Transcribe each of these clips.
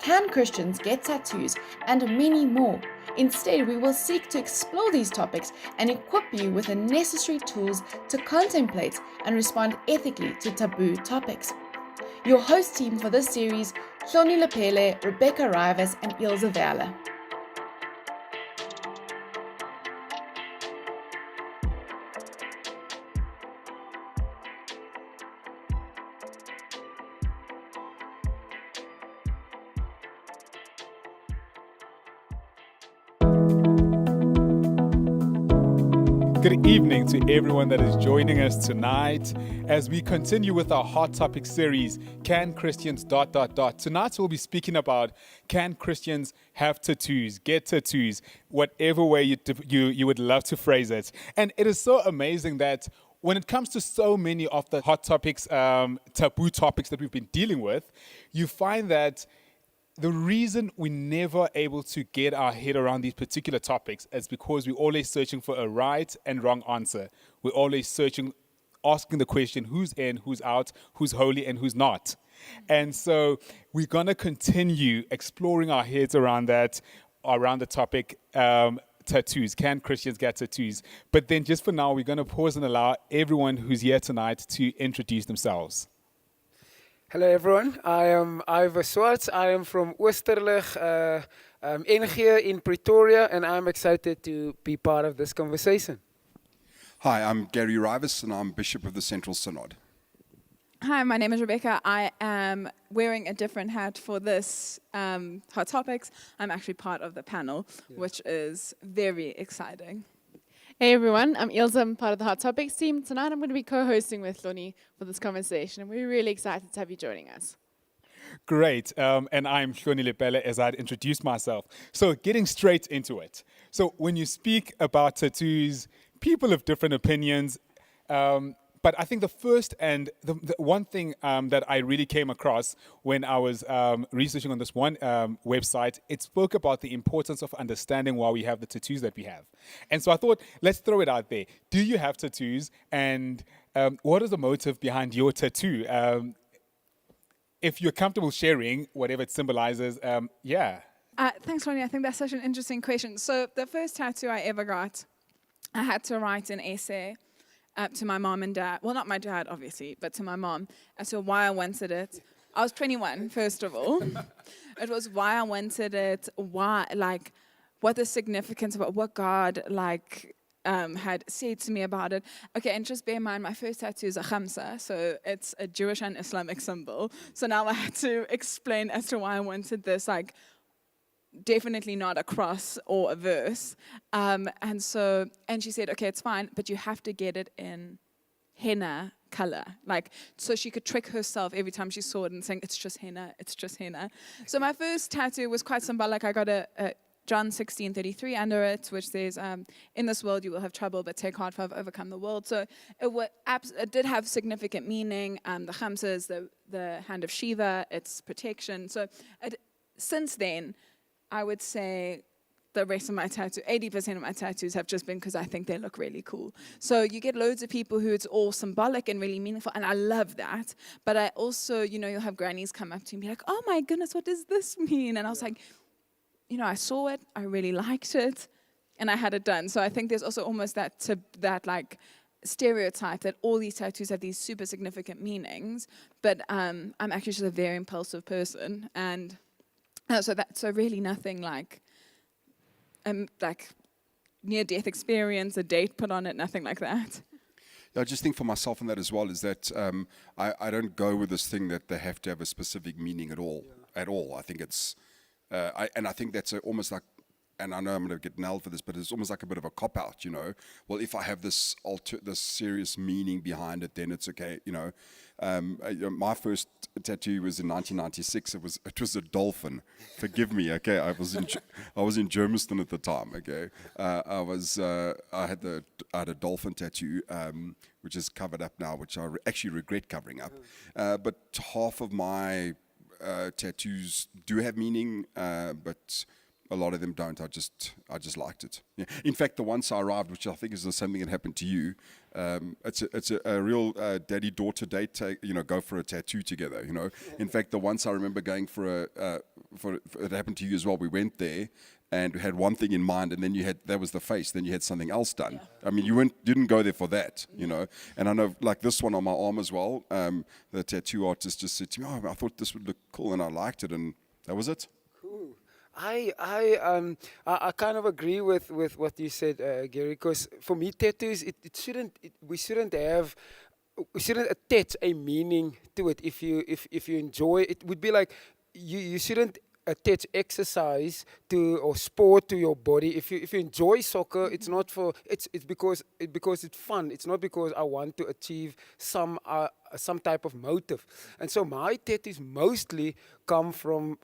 Can Christians get tattoos? And many more. Instead, we will seek to explore these topics and equip you with the necessary tools to contemplate and respond ethically to taboo topics. Your host team for this series, Hloni Lepele, Rebecca Rivers, and Ilse Verle. Good evening to everyone that is joining us tonight as we continue with our Hot Topic series, Can Christians ... Tonight we'll be speaking about, can Christians have tattoos, get tattoos, whatever way you would love to phrase it. And it is so amazing that when it comes to so many of the hot topics, taboo topics that we've been dealing with, you find that the reason we're never able to get our head around these particular topics is because we're always searching for a right and wrong answer. We're always asking the question, who's in, who's out, who's holy and who's not. And so we're going to continue exploring our heads around that, around the topic, tattoos. Can Christians get tattoos? But then just for now, we're going to pause and allow everyone who's here tonight to introduce themselves. Hello everyone, I am Ivor Swartz. I am from Oosterlig, NG in Pretoria, and I'm excited to be part of this conversation. Hi, I'm Gary Rivers, and I'm Bishop of the Central Synod. Hi, my name is Rebecca. I am wearing a different hat for this Hot Topics. I'm actually part of the panel, which is very exciting. Hey everyone, I'm Ilse, I'm part of the Hot Topics team. Tonight I'm going to be co-hosting with Hloni for this conversation, and we're really excited to have you joining us. Great, and I'm Hloni Lepele, as I'd introduced myself. So getting straight into it. So when you speak about tattoos, people have different opinions, but I think the first and the one thing that I really came across when I was researching on this one website, it spoke about the importance of understanding why we have the tattoos that we have. And so I thought, let's throw it out there. Do you have tattoos? And what is the motive behind your tattoo? If you're comfortable sharing whatever it symbolizes, yeah. Thanks, Ronnie. I think that's such an interesting question. So the first tattoo I ever got, I had to write an essay to my mom and dad. Well, not my dad, obviously, but to my mom as to why I wanted it. I was 21, first of all. It was why I wanted it, why, like, what the significance about what God, like, had said to me about it. Okay, and just bear in mind, my first tattoo is a khamsa, so it's a Jewish and Islamic symbol. So now I had to explain as to why I wanted this, like, definitely not a cross or a verse. And she said, okay, it's fine, but you have to get it in henna color. Like, so she could trick herself every time she saw it and saying, it's just henna, it's just henna. So my first tattoo was quite symbolic. I got a John 16:33 under it, which says, in this world you will have trouble, but take heart, for I've overcome the world. So it did have significant meaning. The khamsa is the hand of Shiva, it's protection. So since then, I would say the rest of my 80% of my tattoos have just been because I think they look really cool. So you get loads of people who it's all symbolic and really meaningful, and I love that. But I also, you'll have grannies come up to me and be like, oh my goodness, what does this mean? And I was like, I saw it, I really liked it, and I had it done. So I think there's also almost that like stereotype that all these tattoos have these super significant meanings, but I'm actually just a very impulsive person, and so really nothing like near-death experience, a date put on it, nothing like that. I just think for myself on that as well is that I don't go with this thing that they have to have a specific meaning at all. I think it's, I think that's almost like, and I know I'm going to get nailed for this, but it's almost like a bit of a cop-out, Well, if I have this serious meaning behind it, then it's okay, My first tattoo was in 1996. It was a dolphin. Forgive me, okay. I was in Germiston at the time, okay. I had a dolphin tattoo, which is covered up now, which I actually regret covering up. But half of my tattoos do have meaning, but a lot of them don't. I just liked it. Yeah. In fact, the once I arrived, which I think is something that happened to you, it's a real daddy-daughter date. Go for a tattoo together. In fact, the once I remember going for it happened to you as well. We went there and we had one thing in mind, and then that was the face. Then you had something else done. I mean, you didn't go there for that, you know. And I know, like this one on my arm as well. The tattoo artist just said to me, "Oh, I thought this would look cool," and I liked it, and that was it. Cool. I kind of agree with what you said, Gary. Because for me, tattoos, we shouldn't attach a meaning to it. If you enjoy it, would be like you shouldn't attach exercise to or sport to your body. If you enjoy soccer, it's not for it's because it's fun. It's not because I want to achieve some type of motive. And so my tattoos mostly come from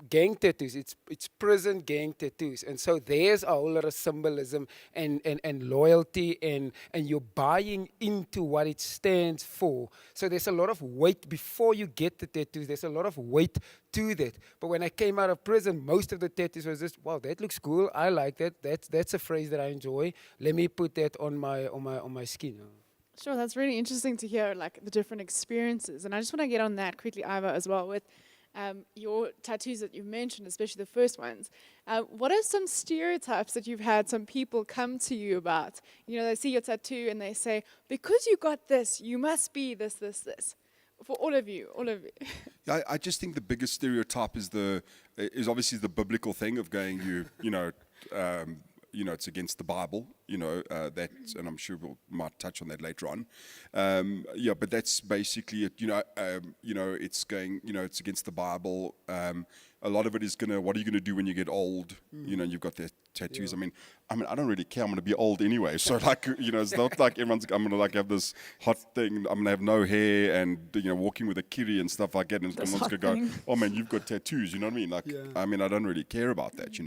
gang tattoos. It's prison gang tattoos. And so there's a whole lot of symbolism and loyalty and you're buying into what it stands for. So there's a lot of weight before you get the tattoos. There's a lot of weight to that. But when I came out of prison, most of the tattoos was just, wow, that looks cool. I like that. That's a phrase that I enjoy. Let me put that on my skin. Sure, that's really interesting to hear, like the different experiences. And I just want to get on that quickly, Iva, as well, with your tattoos that you've mentioned, especially the first ones. What are some stereotypes that you've had some people come to you about? You know, they see your tattoo and they say, because you got this, you must be this, this, this. For all of you. Yeah, I just think the biggest stereotype is obviously the biblical thing of going, it's against the Bible, that, and I'm sure we might touch on that later on. But that's basically it. It's going, it's against the Bible. A lot of it is what are you gonna do when you get old? You've got the tattoos. Yeah. I mean, I don't really care. I'm gonna be old anyway. So it's not like I'm gonna have this hot thing. I'm gonna have no hair and walking with a kiri and stuff like that. And someone's gonna go, "Oh man, you've got tattoos." You know what I mean? I don't really care about that.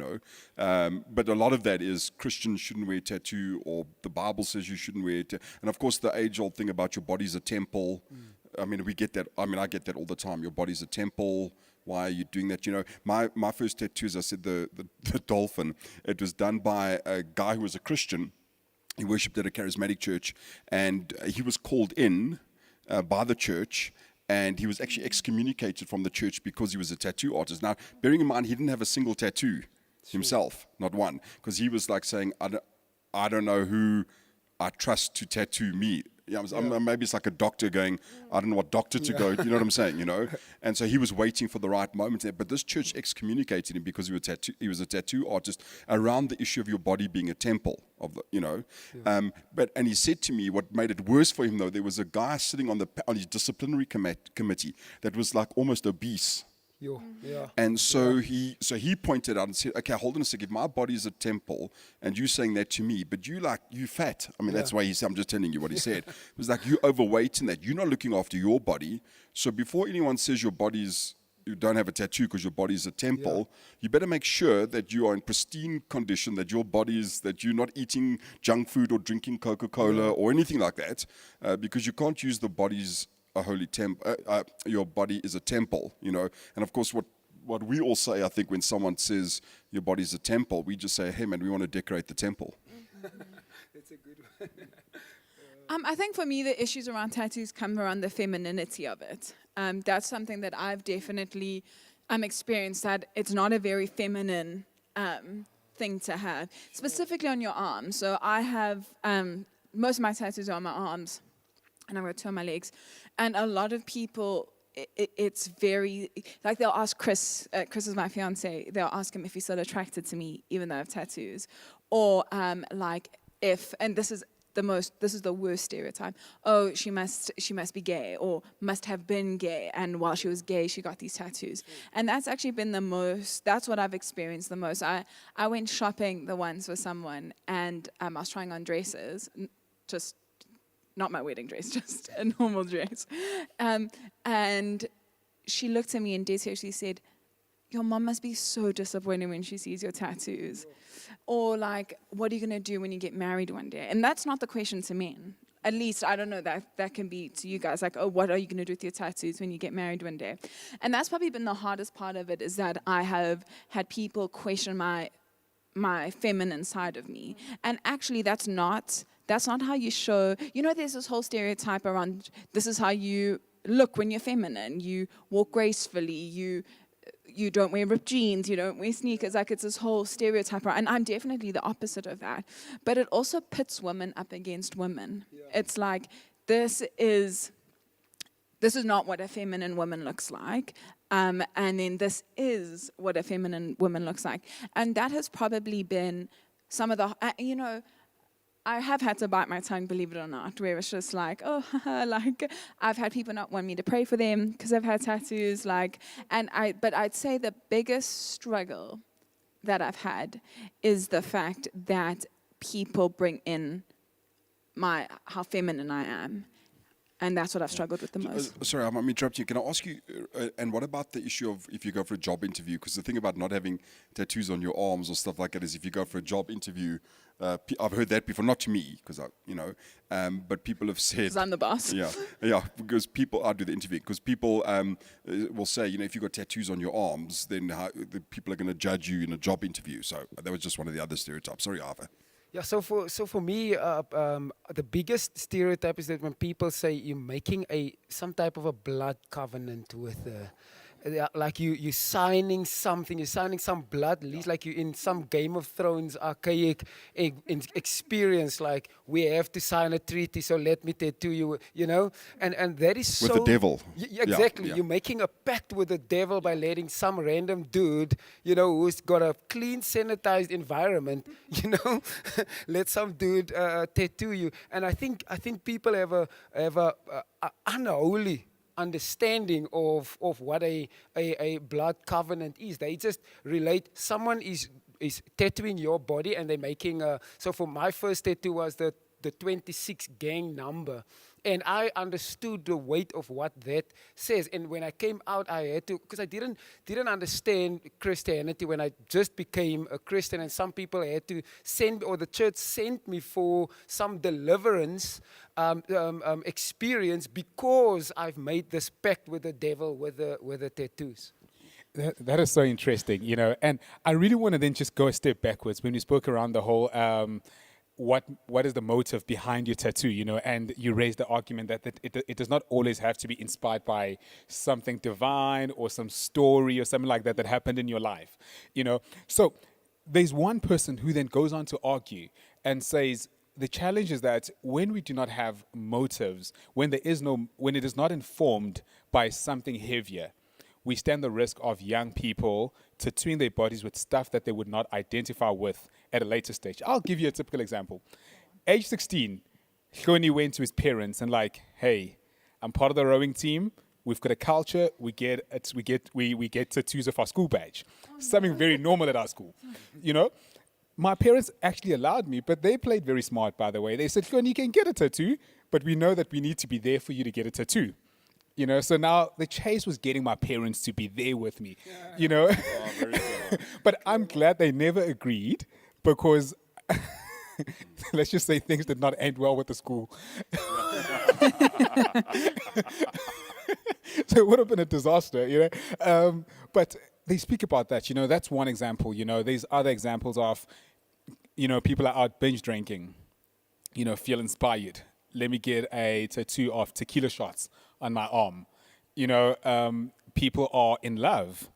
But a lot of that is Christians shouldn't wear a tattoo, or the Bible says you shouldn't wear it. And of course, the age-old thing about your body's a temple. I mean, we get that. I get that all the time. Your body's a temple. Why are you doing that? My first tattoo, as I said, the dolphin, it was done by a guy who was a Christian. He worshipped at a charismatic church, and he was called in by the church, and he was actually excommunicated from the church because he was a tattoo artist. Now, bearing in mind, he didn't have a single tattoo himself, not one, because he was like saying, I don't know who I trust to tattoo me. Maybe it's like a doctor going, I don't know what doctor to go, you know what I'm saying, And so he was waiting for the right moment. But this church excommunicated him because he was a tattoo artist around the issue of your body being a temple, And he said to me, what made it worse for him, though, there was a guy sitting on his disciplinary committee that was like almost obese. Yeah. And so he pointed out and said, okay, hold on a second. If my body is a temple and you saying that to me, but you fat. That's why he said, I'm just telling you what he said. It was like, you overweight in that. You're not looking after your body. So before anyone says you don't have a tattoo because your body is a temple, you better make sure that you are in pristine condition, that you're not eating junk food or drinking Coca-Cola or anything like that, because you can't use the body's a holy temple. Your body is a temple, And of course, what we all say, I think, when someone says your body is a temple, we just say, hey man, we want to decorate the temple. That's a good one. I think for me, the issues around tattoos come around the femininity of it. That's something that I've definitely experienced, that it's not a very feminine thing to have, specifically on your arms. So I have, most of my tattoos are on my arms, and I've got two on my legs. And a lot of people, it's very, like they'll ask Chris is my fiance, they'll ask him if he's still attracted to me, even though I have tattoos. Or and this is the worst stereotype. Oh, she must be gay, or must have been gay, and while she was gay, she got these tattoos. And that's actually been that's what I've experienced the most. I went shopping the once with someone, and I was trying on dresses, just not my wedding dress, just a normal dress. And she looked at me and dead seriously said, your mom must be so disappointed when she sees your tattoos. Or like, what are you going to do when you get married one day? And that's not the question to men. At least, I don't know, that can be to you guys. Like, oh, what are you going to do with your tattoos when you get married one day? And that's probably been the hardest part of it, is that I have had people question my feminine side of me. And actually, that's not how you show. There's this whole stereotype around this is how you look when you're feminine. You walk gracefully. you don't wear ripped jeans, you don't wear sneakers. Like, it's this whole stereotype, and I'm definitely the opposite of that. But it also pits women up against women. It's like, this is not what a feminine woman looks like. And then this is what a feminine woman looks like. And that has probably been some of the, I have had to bite my tongue, believe it or not, where it's just like, oh, like, I've had people not want me to pray for them because I've had tattoos, like, but I'd say the biggest struggle that I've had is the fact that people bring in how feminine I am. And that's what I've struggled with the most. Sorry, I'm interrupting you. Can I ask you, and what about the issue of if you go for a job interview? Because the thing about not having tattoos on your arms or stuff like that is if you go for a job interview, I've heard that before, not to me, because but people have said... Because I'm the boss. Yeah, because people, I do the interview, because people will say, if you've got tattoos on your arms, then the people are going to judge you in a job interview. So that was just one of the other stereotypes. Sorry, Arthur. Yeah, so for me, the biggest stereotype is that when people say you're making some type of a blood covenant with like you're signing something, you're signing some blood lease, like you're in some Game of Thrones archaic experience, like we have to sign a treaty, so let me tattoo you, and that is with the devil. Exactly. Yeah. You're making a pact with the devil by letting some random dude, who's got a clean, sanitized environment, let some dude tattoo you. And I think people have a unholy understanding of what a blood covenant is. They just relate, someone is tattooing your body, and they're making so for my first tattoo was the 26 gang number. And I understood the weight of what that says. And when I came out, I had to, because I didn't understand Christianity when I just became a Christian. And some people had to the church sent me for some deliverance experience because I've made this pact with the devil with the tattoos. That is so interesting, and I really want to then just go a step backwards when we spoke around the whole what is the motive behind your tattoo, and you raised the argument that it does not always have to be inspired by something divine or some story or something like that happened in your life, So there's one person who then goes on to argue and says, the challenge is that when we do not have motives, when it is not informed by something heavier, we stand the risk of young people tattooing their bodies with stuff that they would not identify with at a later stage. I'll give you a typical example. Age 16, Hloni went to his parents and like, hey, I'm part of the rowing team. We've got a culture. We get tattoos of our school badge. Something very normal at our school, My parents actually allowed me, but they played very smart, by the way. They said, Hloni, you can get a tattoo, but we know that we need to be there for you to get a tattoo. So now the chase was getting my parents to be there with me, Oh, very good. But I'm glad they never agreed because, let's just say things did not end well with the school. So it would have been a disaster, But they speak about that, that's one example, There's other examples of, people are out binge drinking, feel inspired. Let me get a tattoo of tequila shots on my arm. People are in love,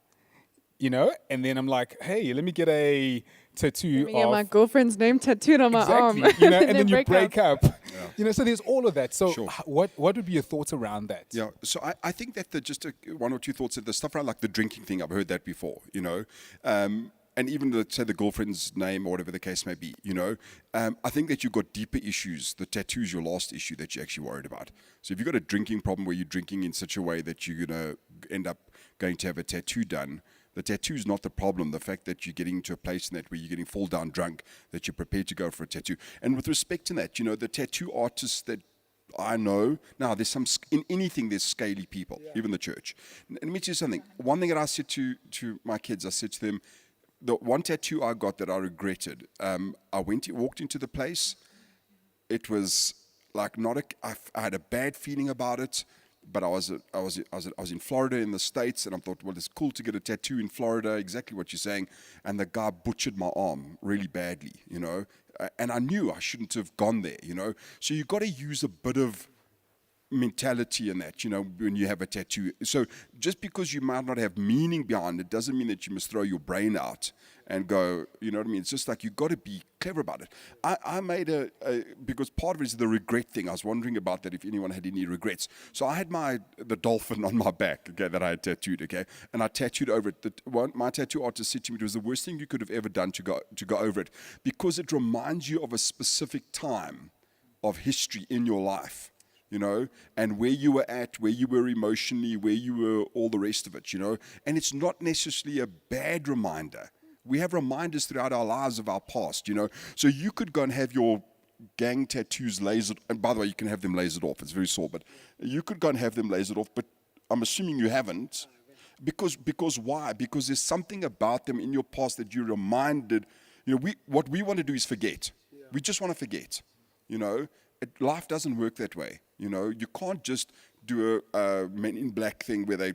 and then I'm like, hey, let me get a tattoo Let me get my girlfriend's name tattooed on my arm. and then you break up. Yeah. So there's all of that. So Sure. what would be your thoughts around that? Yeah, so I think that one or two thoughts, the stuff around like the drinking thing, I've heard that before, and even say the girlfriend's name or whatever the case may be, I think that you've got deeper issues. The tattoo's your last issue that you're actually worried about. So if you've got a drinking problem where you're drinking in such a way that you're going to end up going to have a tattoo done, the tattoo's not the problem. The fact that you're getting to a place in that where you're getting fall down drunk, that you're prepared to go for a tattoo. And with respect to that, the tattoo artists that I know, now there's in anything there's scaly people, even the church. And let me tell you something. One thing that I said to my kids, I said to them, the one tattoo I got that I regretted, I walked into the place. It was like I had a bad feeling about it, but I was in Florida in the States, and I thought, well, it's cool to get a tattoo in Florida, exactly what you're saying. And the guy butchered my arm really badly, and I knew I shouldn't have gone there, So you got to use a bit of mentality in that, when you have a tattoo. So just because you might not have meaning behind it doesn't mean that you must throw your brain out and go, you know what I mean? It's just like, you've got to be clever about it. I made because part of it is the regret thing. I was wondering about that, if anyone had any regrets. So I had the dolphin on my back, okay, that I had tattooed, okay, and I tattooed over it. My tattoo artist said to me, it was the worst thing you could have ever done to go over it, because it reminds you of a specific time of history in your life. And where you were at, where you were emotionally, where you were, all the rest of it, And it's not necessarily a bad reminder. We have reminders throughout our lives of our past, So you could go and have your gang tattoos lasered, and by the way, you can have them lasered off. It's very sore, but you could go and have them lasered off, but I'm assuming you haven't. Because why? Because there's something about them in your past that you're reminded. What we want to do is forget. We just want to forget, Life doesn't work that way. You can't just do a Men in Black thing where they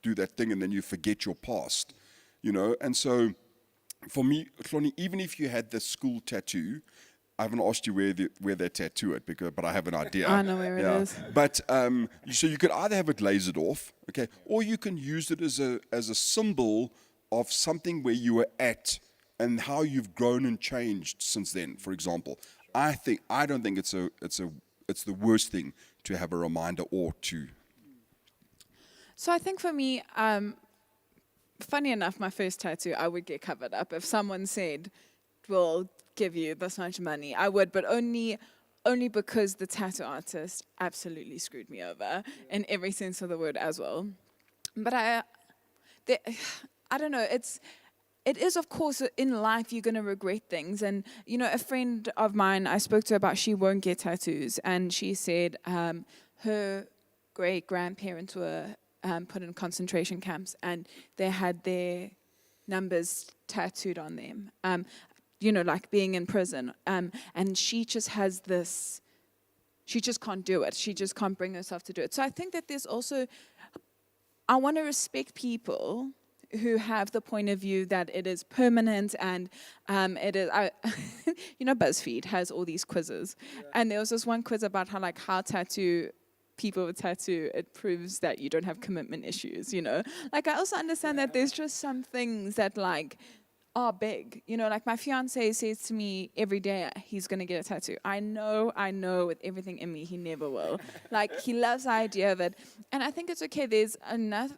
do that thing and then you forget your past, And so, for me, Hloni, even if you had the school tattoo, I haven't asked you where they tattoo it, but I have an idea. I know where it is. But so you could either have it lasered off, okay, or you can use it as a symbol of something where you were at and how you've grown and changed since then. For example, I don't think it's the worst thing to have a reminder or two. So I think for me, funny enough, my first tattoo, I would get covered up. If someone said, we'll give you this much money, I would, but only because the tattoo artist absolutely screwed me over in every sense of the word as well. But I don't know, it is, of course, in life, you're going to regret things. And, a friend of mine, I spoke to her about she won't get tattoos. And she said her great-grandparents were put in concentration camps, and they had their numbers tattooed on them, like being in prison. And she just has this, she just can't do it. She just can't bring herself to do it. So I think that there's also, I want to respect people who have the point of view that it is permanent, and it is, BuzzFeed has all these quizzes. Yeah. And there was this one quiz about how people with tattoo, it proves that you don't have commitment issues, Like, I also understand that there's just some things that, are big. Like, my fiance says to me every day he's going to get a tattoo. I know with everything in me he never will. Like, he loves the idea of it. And I think it's okay. There's enough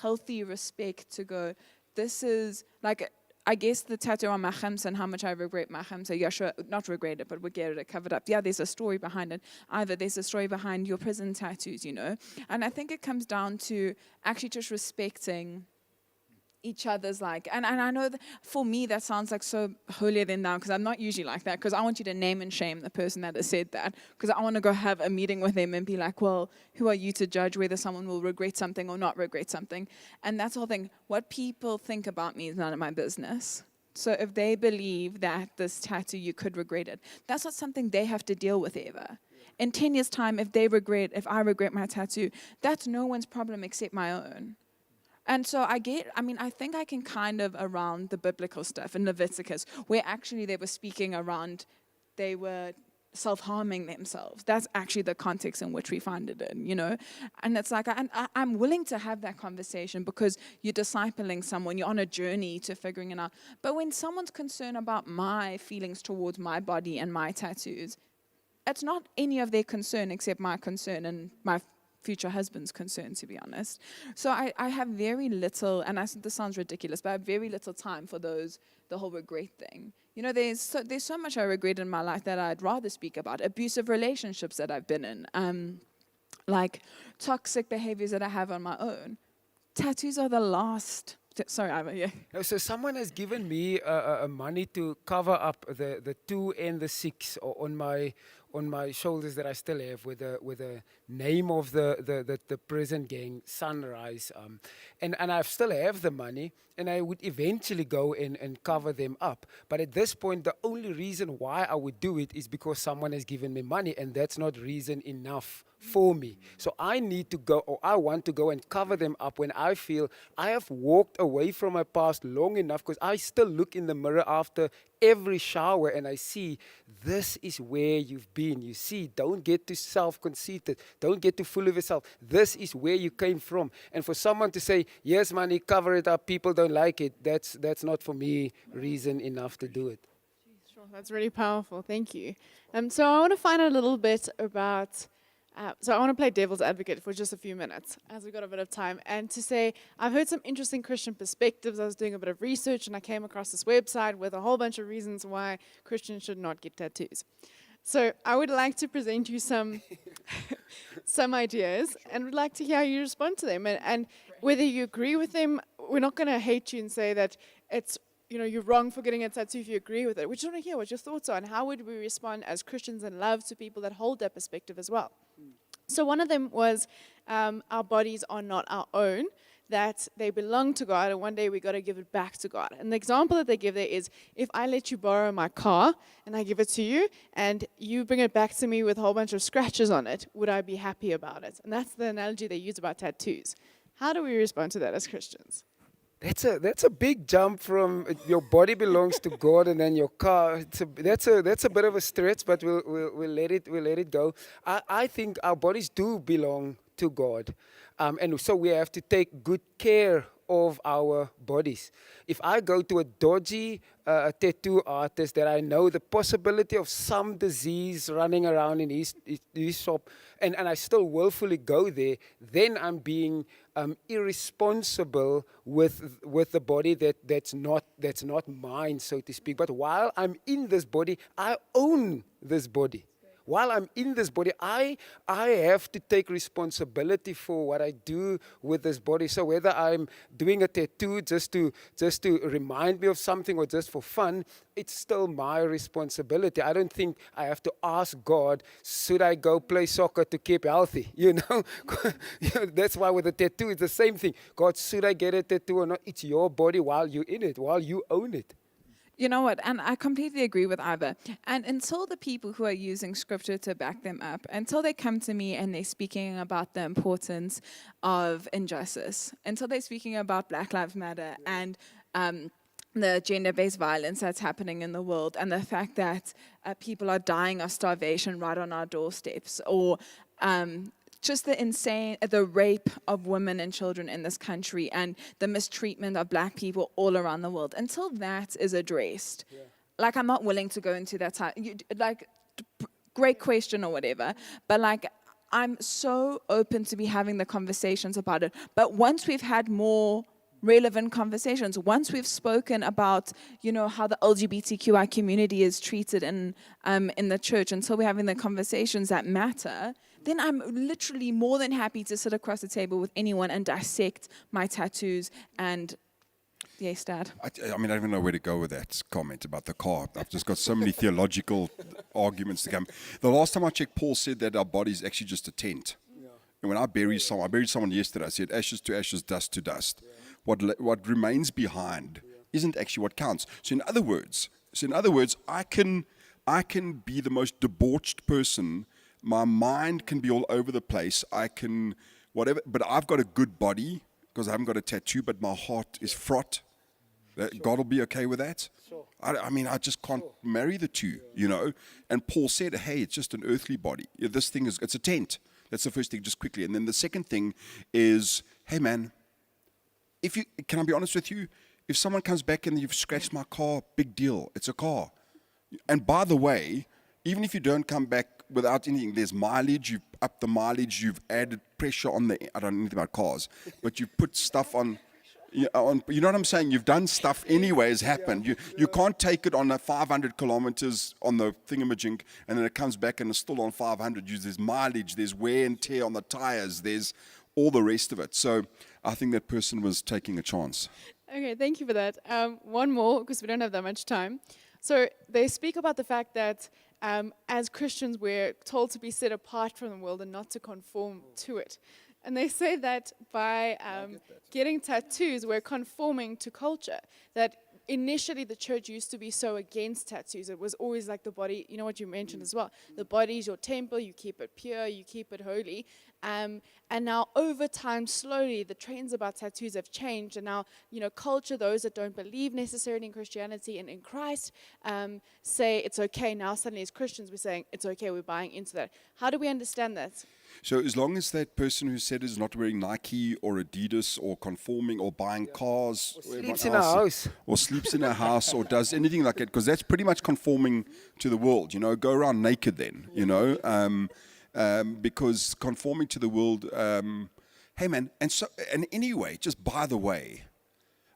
healthy respect to go, this is, like, I guess the tattoo on my khamsa and how much I regret my khamsa, yeah, sure, not regret it, but we get it covered up. Yeah, there's a story behind it. Either there's a story behind your prison tattoos, And I think it comes down to actually just respecting each other's, and I know that for me that sounds like so holier than thou, because I'm not usually like that, because I want you to name and shame the person that has said that, because I want to go have a meeting with them and be like, well, who are you to judge whether someone will regret something or not regret something? And that's the whole thing. What people think about me is none of my business. So if they believe that this tattoo, you could regret it, that's not something they have to deal with ever. In 10 years' time, if I regret my tattoo, that's no one's problem except my own. And so I think I can kind of around the biblical stuff in Leviticus, where actually they were speaking around, they were self-harming themselves. That's actually the context in which we find it in, And it's like, I'm willing to have that conversation because you're discipling someone, you're on a journey to figuring it out. But when someone's concerned about my feelings towards my body and my tattoos, it's not any of their concern except my concern and my future husband's concern, to be honest. So I have very little, and this sounds ridiculous, but I have very little time for the whole regret thing. There's so much I regret in my life that I'd rather speak about. Abusive relationships that I've been in, like toxic behaviors that I have on my own. Tattoos are the last. Sorry, Iva, yeah. No, so someone has given me money to cover up the 2 and the 6 on my shoulders that I still have with the name of the prison gang, Sunrise, and I still have the money, and I would eventually go and cover them up. But at this point, the only reason why I would do it is because someone has given me money, and that's not reason enough for me. So I need to go, or I want to go and cover them up when I feel I have walked away from my past long enough, because I still look in the mirror after every shower and I see this is where you've been. You see, don't get too self-conceited. Don't get too full of yourself. This is where you came from. And for someone to say, yes, man, cover it up, people don't like it, that's not for me reason enough to do it. Sure, that's really powerful. Thank you. So I want to find out a little bit about. So I want to play devil's advocate for just a few minutes, as we've got a bit of time, and to say I've heard some interesting Christian perspectives. I was doing a bit of research, and I came across this website with a whole bunch of reasons why Christians should not get tattoos. So I would like to present you some some ideas, and would like to hear how you respond to them, and whether you agree with them. We're not going to hate you and say that it's, you know, you're wrong for getting a tattoo if you agree with it. We just want to hear what your thoughts are, and how would we respond as Christians in love to people that hold that perspective as well. So one of them was our bodies are not our own, that they belong to God, and one day we got to give it back to God. And the example that they give there is, if I let you borrow my car and I give it to you and you bring it back to me with a whole bunch of scratches on it, would I be happy about it? And that's the analogy they use about tattoos. How do we respond to that as Christians? That's a big jump from your body belongs to God and then your car. That's a bit of a stretch, but we'll let it go. I think our bodies do belong to God, and so we have to take good care of our bodies. If I go to a dodgy tattoo artist that I know the possibility of some disease running around in his shop, and I still willfully go there, then I'm being irresponsible with the body that's not mine, so to speak. But while I'm in this body, I own this body. While I'm in this body, I have to take responsibility for what I do with this body. So whether I'm doing a tattoo just to remind me of something or just for fun, it's still my responsibility. I don't think I have to ask God, should I go play soccer to keep healthy? You know, that's why with a tattoo, it's the same thing. God, should I get a tattoo or not? It's your body while you're in it, while you own it. You know what? And I completely agree with Iva. And until the people who are using scripture to back them up, until they come to me and they're speaking about the importance of injustice, until they're speaking about Black Lives Matter and the gender-based violence that's happening in the world, and the fact that people are dying of starvation right on our doorsteps, or just the rape of women and children in this country, and the mistreatment of Black people all around the world. Until that is addressed, like, I'm not willing to go into that time. Great question or whatever, but like, I'm so open to be having the conversations about it. But once we've had more relevant conversations, once we've spoken about, you know, how the LGBTQI community is treated in the church, until we're having the conversations that matter, then I'm literally more than happy to sit across the table with anyone and dissect my tattoos and, yes, Dad. I mean, I don't even know where to go with that comment about the car. I've just got so many theological arguments to come. The last time I checked, Paul said that our body is actually just a tent. Yeah. And when I buried someone yesterday, I said, ashes to ashes, dust to dust. Yeah. What remains behind isn't actually what counts. So in other words, I can be the most debauched person. My mind can be all over the place. I can, whatever, but I've got a good body because I haven't got a tattoo, but my heart is fraught. God will be okay with that. Sure. I mean, I just can't marry the two, you know. And Paul said, hey, it's just an earthly body. This thing it's a tent. That's the first thing, just quickly. And then the second thing is, hey, man, can I be honest with you? If someone comes back and you've scratched my car, big deal. It's a car. And by the way, even if you don't come back without anything, there's mileage, you've upped the mileage, you've added pressure on I don't know anything about cars, but you've put stuff on, you know what I'm saying? You've done stuff anyway, has happened. You can't take it on 500 kilometers on the thingamajink, and then it comes back and it's still on 500. There's mileage, there's wear and tear on the tires, there's all the rest of it. So I think that person was taking a chance. Okay, thank you for that. One more, because we don't have that much time. So they speak about the fact that as Christians, we're told to be set apart from the world and not to conform to it. And they say that by getting tattoos, we're conforming to culture. That initially the church used to be so against tattoos. It was always like the body, you know what you mentioned as well. The body is your temple, you keep it pure, you keep it holy. And now over time, slowly, the trends about tattoos have changed. And now, culture, those that don't believe necessarily in Christianity and in Christ, say it's okay. Now suddenly as Christians, we're saying it's okay, we're buying into that. How do we understand that? So as long as that person who said is not wearing Nike or Adidas or conforming or buying cars, or Sleeps in a house. or sleeps in a house or does anything like that, because that's pretty much conforming to the world. Go around naked then. Because conforming to the world. Hey man, and anyway, just by the way,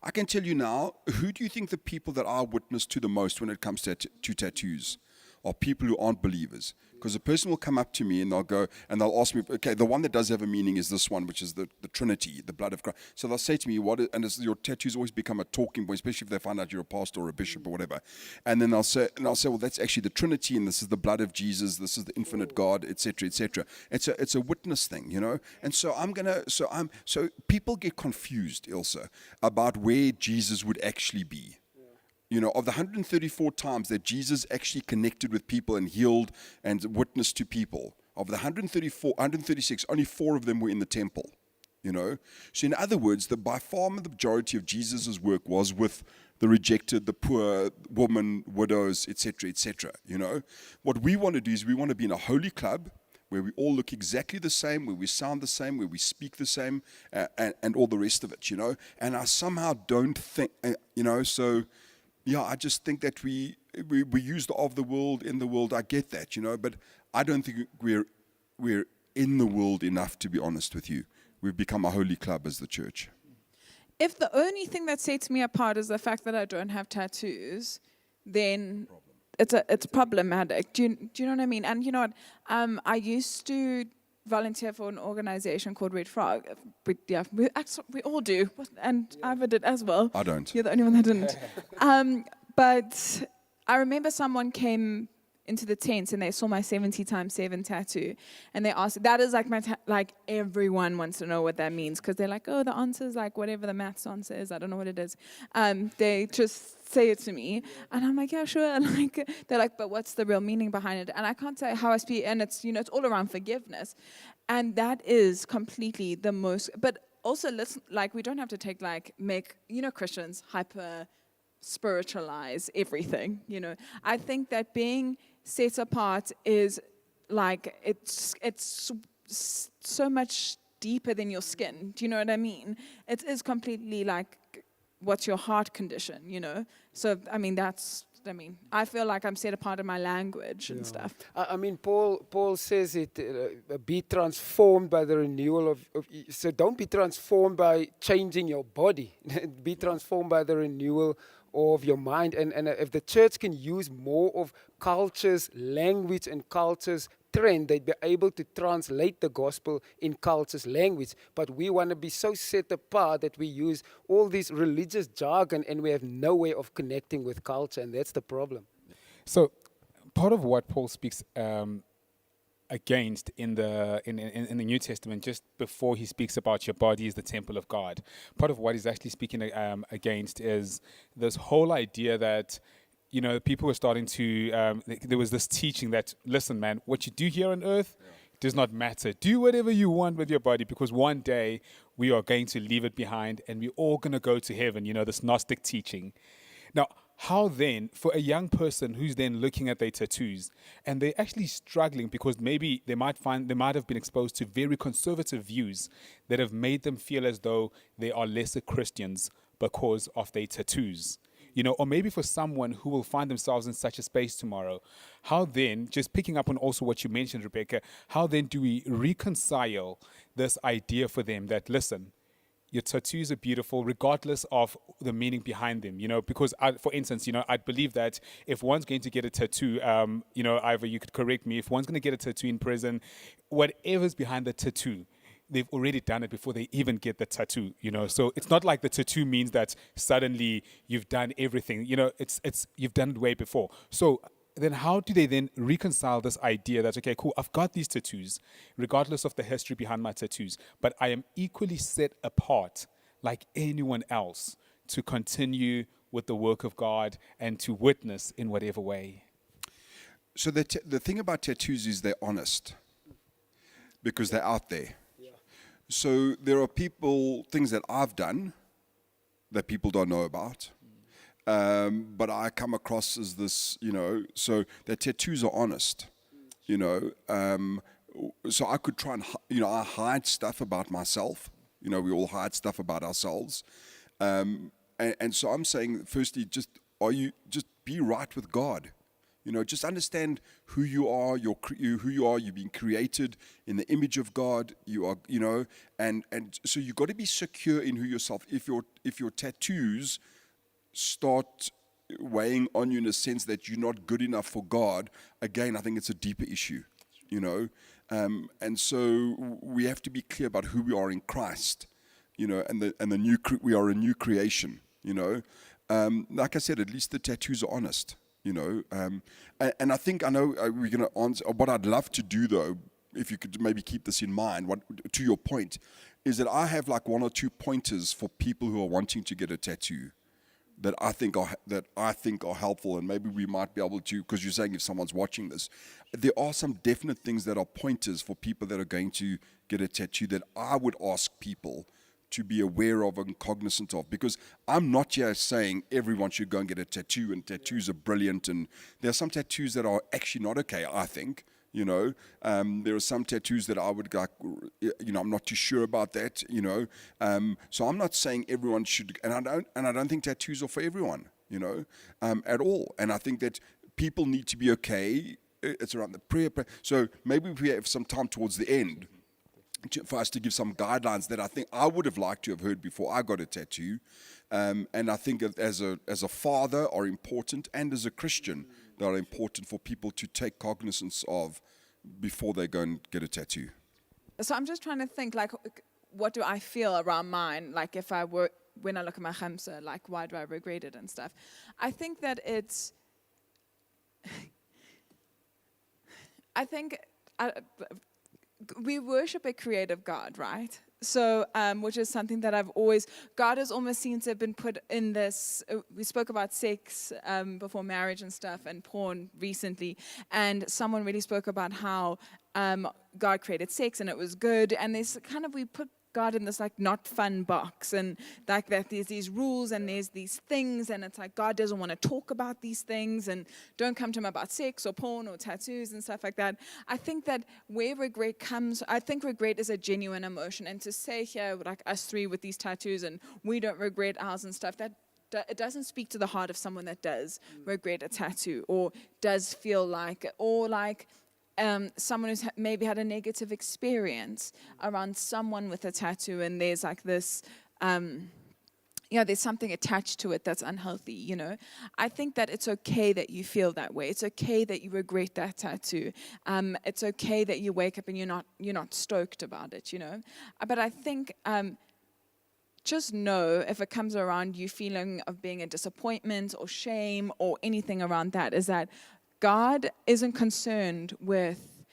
I can tell you now, who do you think the people that are witness to the most when it comes to tattoos are people who aren't believers? Because a person will come up to me and they'll ask me, okay, the one that does have a meaning is this one, which is the Trinity, the blood of Christ. So they'll say to me, your tattoos always become a talking point, especially if they find out you're a pastor or a bishop or whatever. And then I'll say, well, that's actually the Trinity, and this is the blood of Jesus, this is the infinite God, etc., etc. It's a witness thing, And so people get confused, Ilse, about where Jesus would actually be. Of the 134 times that Jesus actually connected with people and healed and witnessed to people, of the 136, only 4 of them were in the temple. So in other words, by far the majority of Jesus' work was with the rejected, the poor, women, widows, etc., etc. What we want to do is we want to be in a holy club where we all look exactly the same, where we sound the same, where we speak the same, and all the rest of it. And I somehow don't think, so. Yeah, I just think that we use the of the world, in the world. I get that, but I don't think we're in the world enough, to be honest with you. We've become a holy club as the church. If the only thing that sets me apart is the fact that I don't have tattoos, then it's problematic. Do you know what I mean? And you know what? I used to volunteer for an organization called Red Frog. We all do, and Ivor did as well. I don't. You're the only one that didn't. But I remember someone came into the tent and they saw my 70x7 tattoo, and they asked, that is like my like everyone wants to know what that means, because they're like, oh, the answer is like whatever the maths answer is. I don't know what it is. They just say it to me, and I'm like, yeah, sure. And like they're like, but what's the real meaning behind it? And I can't say how I speak, and it's it's all around forgiveness, and that is completely the most. But also, we don't have to make Christians hyper spiritualize everything. I think that being set apart is it's so much deeper than your skin. Do you know what I mean? It is completely like what's your heart condition, So I feel like I'm set apart in my language and stuff. Paul says it, be transformed by the renewal of so don't be transformed by changing your body. Be transformed by the renewal of your mind. And if the church can use more of culture's language and culture's trend, they'd be able to translate the gospel in culture's language. But we want to be so set apart that we use all this religious jargon and we have no way of connecting with culture, and that's the problem. So part of what Paul speaks against in the New Testament, just before he speaks about your body is the temple of God, part of what he's actually speaking against is this whole idea that people were starting to there was this teaching that, listen man, what you do here on earth does not matter. Do whatever you want with your body, because one day we are going to leave it behind and we're all going to go to heaven, this Gnostic teaching. Now, how then, for a young person who's then looking at their tattoos and they're actually struggling because maybe they might have been exposed to very conservative views that have made them feel as though they are lesser Christians because of their tattoos, or maybe for someone who will find themselves in such a space tomorrow, how then, just picking up on also what you mentioned, Rebecca, how then do we reconcile this idea for them that, listen, your tattoos are beautiful regardless of the meaning behind them, because for instance, I'd believe that if one's going to get a tattoo, Ivor, you could correct me, if one's going to get a tattoo in prison, whatever's behind the tattoo, they've already done it before they even get the tattoo, so it's not like the tattoo means that suddenly you've done everything, it's you've done it way before. So then how do they then reconcile this idea that, okay, cool, I've got these tattoos, regardless of the history behind my tattoos, but I am equally set apart like anyone else to continue with the work of God and to witness in whatever way? So the thing about tattoos is they're honest because they're out there. So there are things that I've done that people don't know about. But I come across as this, so the tattoos are honest, so I could try and, I hide stuff about myself. We all hide stuff about ourselves. And so I'm saying, firstly, just be right with God. Just understand who you are. Who you are. You've been created in the image of God. You are, and so you've got to be secure in who yourself. If your tattoos start weighing on you in a sense that you're not good enough for God, again, I think it's a deeper issue. And so we have to be clear about who we are in Christ. And we are a new creation. Like I said, at least the tattoos are honest. And I think I know we're going to answer. What I'd love to do, though, if you could maybe keep this in mind, to your point, is that I have like 1 or 2 pointers for people who are wanting to get a tattoo that I think are helpful, and maybe we might be able to, because you're saying if someone's watching this, there are some definite things that are pointers for people that are going to get a tattoo that I would ask people to be aware of and cognizant of, because I'm not here saying everyone should go and get a tattoo, and tattoos are brilliant, and there are some tattoos that are actually not okay, I think. There are some tattoos that I would like, I'm not too sure about that, so I'm not saying everyone should, and I don't think tattoos are for everyone, at all. And I think that people need to be okay. It's around the prayer. So maybe we have some time towards the end for us to give some guidelines that I think I would have liked to have heard before I got a tattoo. And I think as a father are important, and as a Christian, that are important for people to take cognizance of before they go and get a tattoo. So I'm just trying to think, like, what do I feel around mine? Like, when I look at my khamsa, like, why do I regret it and stuff? I think that we worship a creative God, right? So, which is something that God has almost seemed to have been put in this, we spoke about sex before marriage and stuff, and porn recently, and someone really spoke about how God created sex and it was good, and we put God in this like not fun box, and like that there's these rules and there's these things, and it's like God doesn't want to talk about these things, and don't come to him about sex or porn or tattoos and stuff like that. I think that where regret comes, I think regret is a genuine emotion, and to say here like us three with these tattoos and we don't regret ours and stuff, that it doesn't speak to the heart of someone that does regret a tattoo or does feel like, or like someone who's maybe had a negative experience around someone with a tattoo, and there's like this, there's something attached to it that's unhealthy, I think that it's okay that you feel that way. It's okay that you regret that tattoo. It's okay that you wake up and you're not stoked about it, But I think just know if it comes around you feeling of being a disappointment or shame or anything around that, is that God isn't concerned with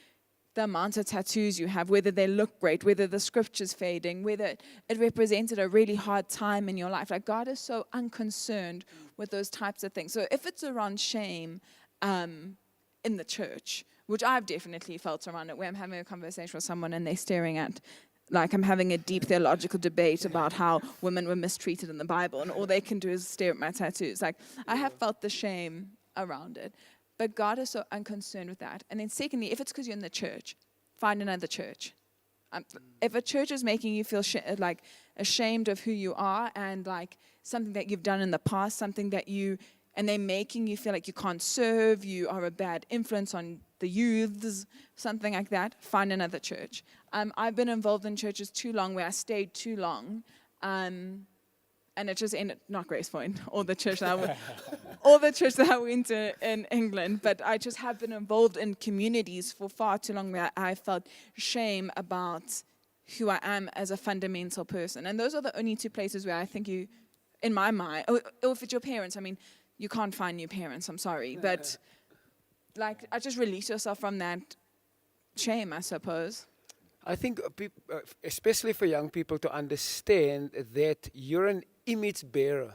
the amount of tattoos you have, whether they look great, whether the scripture's fading, whether it represented a really hard time in your life. Like, God is so unconcerned with those types of things. So if it's around shame in the church, which I've definitely felt around it, where I'm having a conversation with someone and they're staring at, like I'm having a deep theological debate about how women were mistreated in the Bible, and all they can do is stare at my tattoos. Like, I have felt the shame around it. But God is so unconcerned with that. And then secondly, if it's because you're in the church, find another church. If a church is making you feel like ashamed of who you are, and like something that you've done in the past, and they're making you feel like you can't serve, you are a bad influence on the youths, something like that, find another church. I've been involved in churches too long where I stayed too long. And it just ended, not Grace Point, or the church that I went to in England, but I just have been involved in communities for far too long where I felt shame about who I am as a fundamental person. And those are the only two places where I think you, in my mind, or if it's your parents, I mean, you can't find new parents, I'm sorry, but like, I just release yourself from that shame, I suppose. I think, especially for young people, to understand that you're an image bearer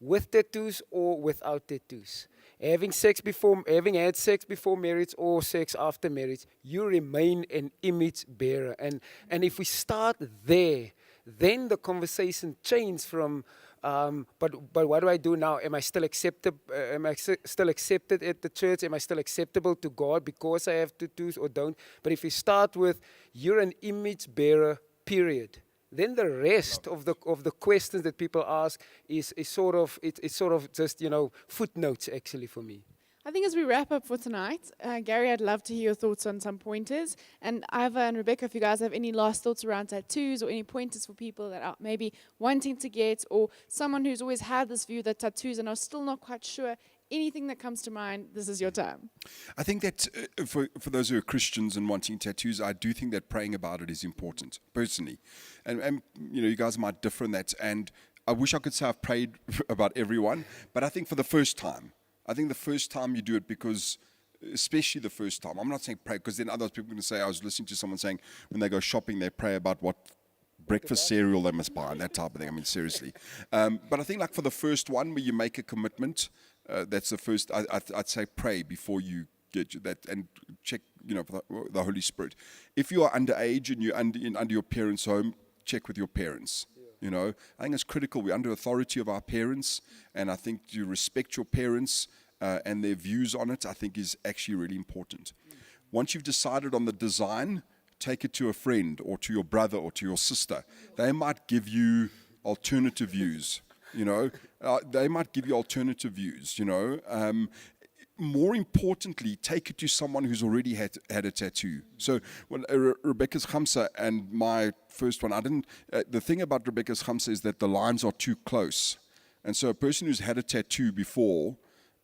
with tattoos or without tattoos. Having had sex before marriage or sex after marriage, you remain an image bearer. And if we start there, then the conversation changes from, but what do I do now? Am I still accepted? Still accepted at the church? Am I still acceptable to God because I have tattoos or don't? But if you start with, you're an image bearer, period. Then the rest of the questions that people ask is sort of just footnotes actually for me. I think as we wrap up for tonight, Gary, I'd love to hear your thoughts on some pointers. And Ivor and Rebecca, if you guys have any last thoughts around tattoos or any pointers for people that are maybe wanting to get, or someone who's always had this view that tattoos and are still not quite sure, anything that comes to mind, this is your time. I think that for those who are Christians and wanting tattoos, I do think that praying about it is important, personally. And you guys might differ in that. And I wish I could say I've prayed about everyone, but I think for the first time, you do it because, especially the first time, I'm not saying pray, because then other people are going to say, I was listening to someone saying when they go shopping, they pray about what breakfast cereal they must buy and that type of thing. I mean, seriously. But I think like for the first one where you make a commitment, that's the first, I'd say pray before you get that and check, for the Holy Spirit. If you are underage and you're under your parents' home, check with your parents. I think it's critical. We're under authority of our parents, and I think to respect your parents and their views on it, I think is actually really important. Once you've decided on the design, take it to a friend or to your brother or to your sister. They might give you alternative views. They might give you alternative views. More importantly, take it to someone who's already had a tattoo. So, Rebecca's Khamsa and my first one, the thing about Rebecca's Khamsa is that the lines are too close. And so a person who's had a tattoo before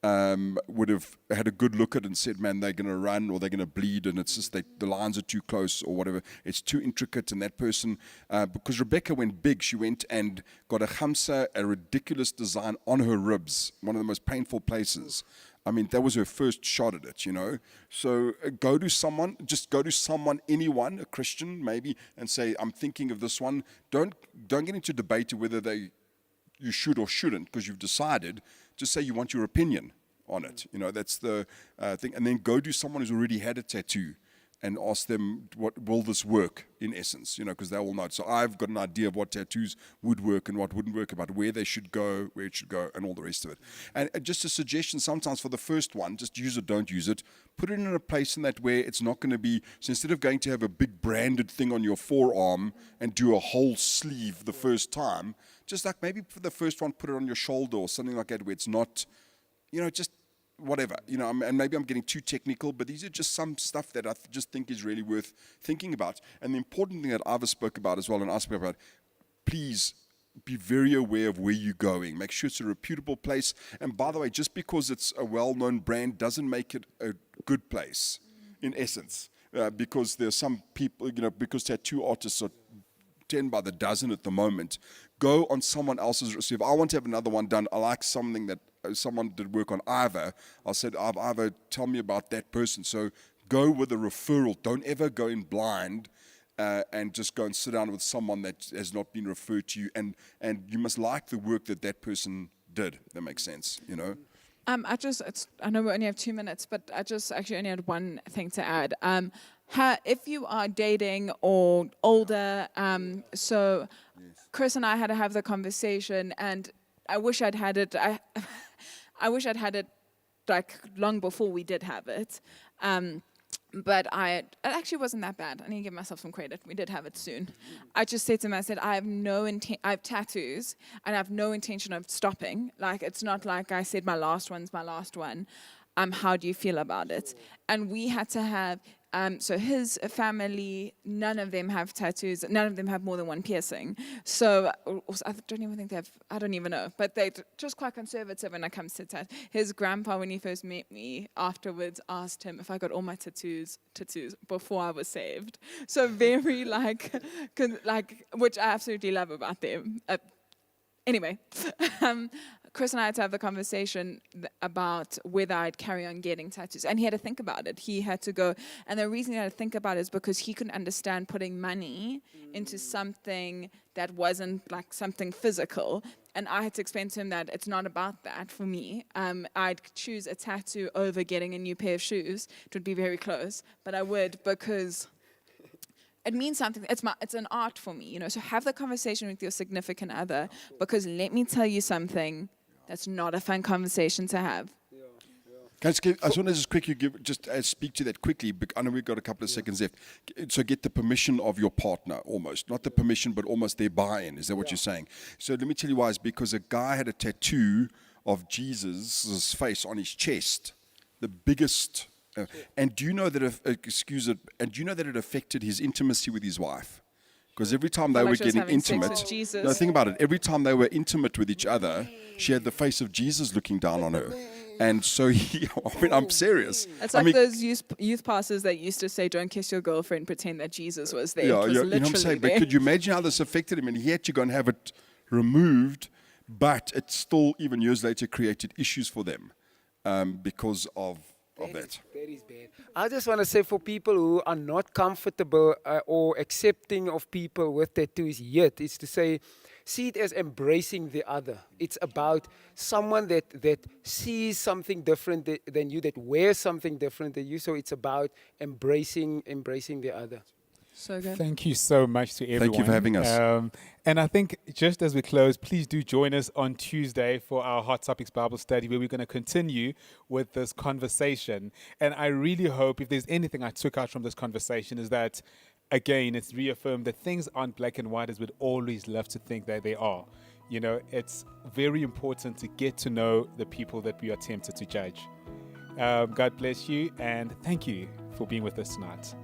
would have had a good look at it and said, man, they're going to run or they're going to bleed, and it's just the lines are too close or whatever. It's too intricate, and that person, because Rebecca went big, she went and got a Khamsa, a ridiculous design on her ribs, one of the most painful places. I mean, that was her first shot at it, So go to someone, anyone, a Christian maybe, and say, I'm thinking of this one. Don't get into debate whether you should or shouldn't, because you've decided. Just say you want your opinion on it. That's the thing. And then go to someone who's already had a tattoo and ask them, what will this work, in essence, because they will know. So I've got an idea of what tattoos would work and what wouldn't work, about where they should go, where it should go, and all the rest of it. And just a suggestion, sometimes for the first one, just use it, don't use it. Put it in a place in that where it's not going to be, so instead of going to have a big branded thing on your forearm and do a whole sleeve the first time, just like maybe for the first one, put it on your shoulder or something like that, where it's not, just whatever, and maybe I'm getting too technical, but these are just some stuff that I just think is really worth thinking about. And the important thing that Ivor spoke about as well, and I spoke about, please be very aware of where you're going. Make sure it's a reputable place. And by the way, just because it's a well-known brand doesn't make it a good place, in essence, because there's some people, because tattoo artists are 10 by the dozen at the moment. Go on someone else's. So if I want to have another one done, I like something that someone did work on Ivor. I said, Ivor, tell me about that person. So go with a referral. Don't ever go in blind and just go and sit down with someone that has not been referred to you. And you must like the work that person did. That makes sense, I know we only have 2 minutes, but I just actually only had one thing to add. If you are dating or older, so Chris and I had to have the conversation, and I wish I'd had it. I wish I'd had it like long before we did have it. But it actually wasn't that bad. I need to give myself some credit. We did have it soon. I just said to him, I said, I have tattoos, and I have no intention of stopping. Like, it's not like I said, my last one's my last one. How do you feel about it? And we had to have, so his family, none of them have tattoos. None of them have more than one piercing. So I don't even think they have, I don't even know. But they're just quite conservative when it comes to tattoos. His grandpa, when he first met me, afterwards asked him if I got all my tattoos before I was saved. So very which I absolutely love about them. Anyway, Chris and I had to have the conversation about whether I'd carry on getting tattoos. And he had to think about it. He had to go. And the reason he had to think about it is because he couldn't understand putting money into something that wasn't like something physical. And I had to explain to him that it's not about that for me. I'd choose a tattoo over getting a new pair of shoes. It would be very close. But I would, because it means something. It's an art for me, you know. So have the conversation with your significant other, because let me tell you something, that's not a fun conversation to have. I just want to just quickly speak to that quickly. I know we've got a couple of seconds left. So get the permission of your partner, almost. Not the permission, but almost their buy-in. Is that what you're saying? So let me tell you why. It's because a guy had a tattoo of Jesus' face on his chest. The biggest. And do you know that, and do you know that it affected his intimacy with his wife? Because every time they were getting intimate, no, think about it. Every time they were intimate with each other, she had the face of Jesus looking down on her. And so I'm serious. It's like those youth pastors that used to say, "Don't kiss your girlfriend, pretend that Jesus was there." Yeah, it was you know what I'm saying? But could you imagine how this affected him? And he had to go and have it removed, but it still, even years later, created issues for them because of that. That is bad. I just want to say, for people who are not comfortable or accepting of people with tattoos yet, is to say, see it as embracing the other. It's about someone that sees something different than you, that wears something different than you. So it's about embracing the other. So good. Thank you so much to everyone. Thank you for having us. And I think just as we close, please do join us on Tuesday for our Hot Topics Bible study, where we're going to continue with this conversation. And I really hope, if there's anything I took out from this conversation, is that, again, it's reaffirmed that things aren't black and white as we'd always love to think that they are. You know, it's very important to get to know the people that we are tempted to judge. God bless you, and thank you for being with us tonight.